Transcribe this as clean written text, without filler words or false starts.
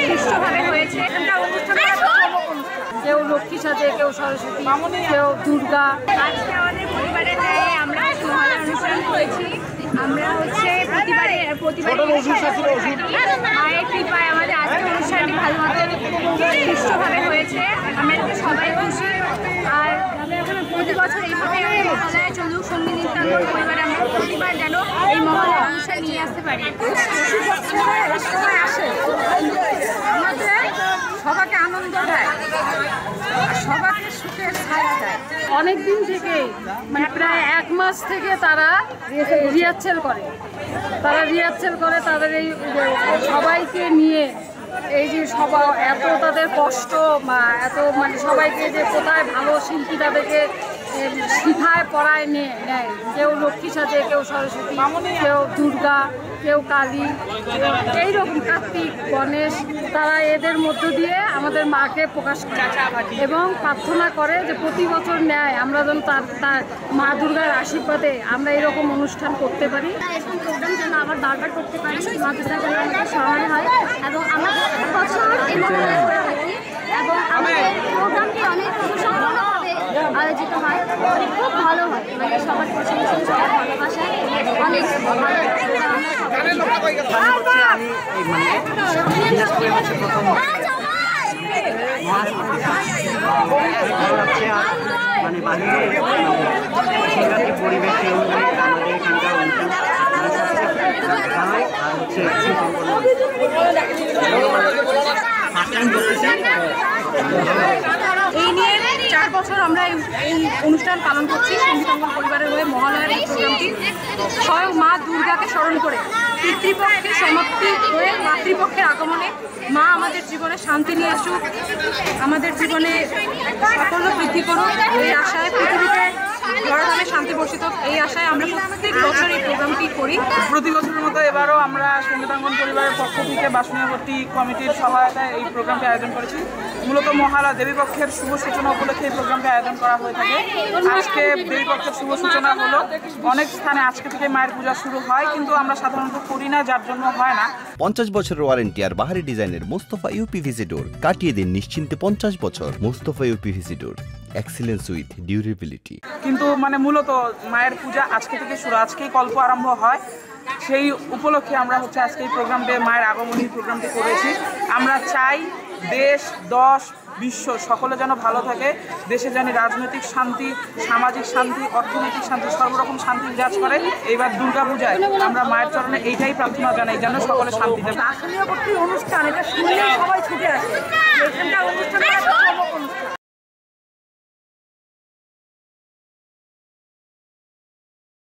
সুষ্ঠুভাবে হয়েছে। এখানকার অনুষ্ঠানটা কেউ লক্ষ্মী সাজে, কেউ সরস্বতী, কেউ দুর্গা। আজকে আমাদের পরিবারের ন্যায় আমরা মহালয়া অনুষ্ঠান করেছি। আমরা প্রতিবারের মায়ের কৃপায় আমাদের আজকের অনুষ্ঠানটি ভালো মতো সুষ্ঠুভাবে হয়েছে। আমরা সবাই খুশি। আর প্রতি বছর এইভাবে মহালয়া চলুক, সঙ্গী নিত্যাঙ্গন পরিবারে আমরা প্রতিবার যেন এই মহালয়া অনুষ্ঠান নিয়ে আসতে পারি। আমাদের সবাইকে আনন্দ দেয়, সবাইকে সুখের ছায়া দেয়। অনেক দিন থেকে মানে প্রায় 1 মাস থেকে তারা রিহার্সেল করে তাদের এই সবাইকে নিয়ে। এই যে সবাই এত তাদের কষ্ট, এত মানে সবাইকে যে কোথায় ভালো শিল্পী তাদেরকে শিখায় পড়ায় নেয়। কেউ লক্ষ্মী সাজে, কেউ সরস্বতী, কেউ দুর্গা, কেউ কালী, এইরকম কার্তিক, গণেশ। তারা এদের মধ্য দিয়ে আমাদের মাকে প্রকাশ করে এবং প্রার্থনা করে যে প্রতি বছর ন্যায় আমরা যেন তার মা দুর্গার আশীর্বাদে আমরা এরকম অনুষ্ঠান করতে পারি। এরকম প্রোগ্রাম যেন আবার বারবার করতে পারি, মাদ্রাসা যেন আমাদের সহায় হয় এবং আমরা প্রত্যেক বছর এই মহালয়া করে থাকি এবং আমাদের প্রোগ্রামটি অনেক সুসম্পন্নভাবে আয়োজিত হয়, খুব ভালো হয়। মানে সবার প্রশংসা, সবার ভালোবাসায় অনেক ভালো। মানে বাহিরের পরিবেশ আমাদের এখানকার এই নিয়ে 4 বছর আমরা এই অনুষ্ঠান পালন করছি সঙ্গীতাঙ্গন পরিবারের হয়ে। মহালয়ার এই প্রোগ্রামটি স্বয়ং মা দুর্গাকে স্মরণ করে পিতৃপক্ষের সমাপ্তি হয়ে মাতৃপক্ষের আগমনে মা আমাদের জীবনে শান্তি নিয়ে আসুক, আমাদের জীবনে সাফল্য বৃদ্ধি করুক, এই আশায় পৃথিবীতে ধরাধামে শান্তি বর্ষিত, এই আশায় আমরা প্রত্যেক বছর এই প্রোগ্রামটি করি। প্রতি বছরের মতো এবারও আমরা সঙ্গীতাঙ্গন পরিবারের পক্ষ থেকে বাসুনিয়াবতী কমিটির সহায়তায় এই প্রোগ্রামটি আয়োজন করেছি। মূলত মহালয়া দেবীপক্ষের শুভ সূচনা উপলক্ষে এই প্রোগ্রামটি আয়োজন করা হয়ে থাকে। আজকে দেবীপক্ষের শুভ সূচনা হলো। অনেক স্থানে আজকে থেকে মায়ের পূজা শুরু হয়, কিন্তু আমরা সাধারণত করি না, যার জন্য হয় না। 50 বছরের ওয়ারেন্টি আর বাহারি ডিজাইনের মুস্তফা ইউপিভিসি ডোর, কাটিয়ে দিন নিশ্চিন্তে 50 বছর। Mustafa uPVC door, excellence with durability. কিন্তু মানে মূলত মায়ের পূজা আজকে থেকে শুরু, আজকেই কল্প আরম্ভ হয়। সেই উপলক্ষে আমরা আজকে এই প্রোগ্রামটি, মায়ের আগমনীর প্রোগ্রামটি করেছি। আমরা চাই দেশ, দশ, বিশ্ব সকলে যেন ভালো থাকে, দেশে যেন রাজনৈতিক শান্তি, সামাজিক শান্তি, অর্থনৈতিক শান্তি, সর্বরকম শান্তি বিরাজ করে। এইবার দুর্গাপূজায় আমরা মায়ের চরণে এইটাই প্রার্থনা জানাই, যেন সকলে শান্তিতে। আসলীয় অনুষ্ঠান, এটা শুনলে সবাই ছুটে আসে। এখানকার অনুষ্ঠান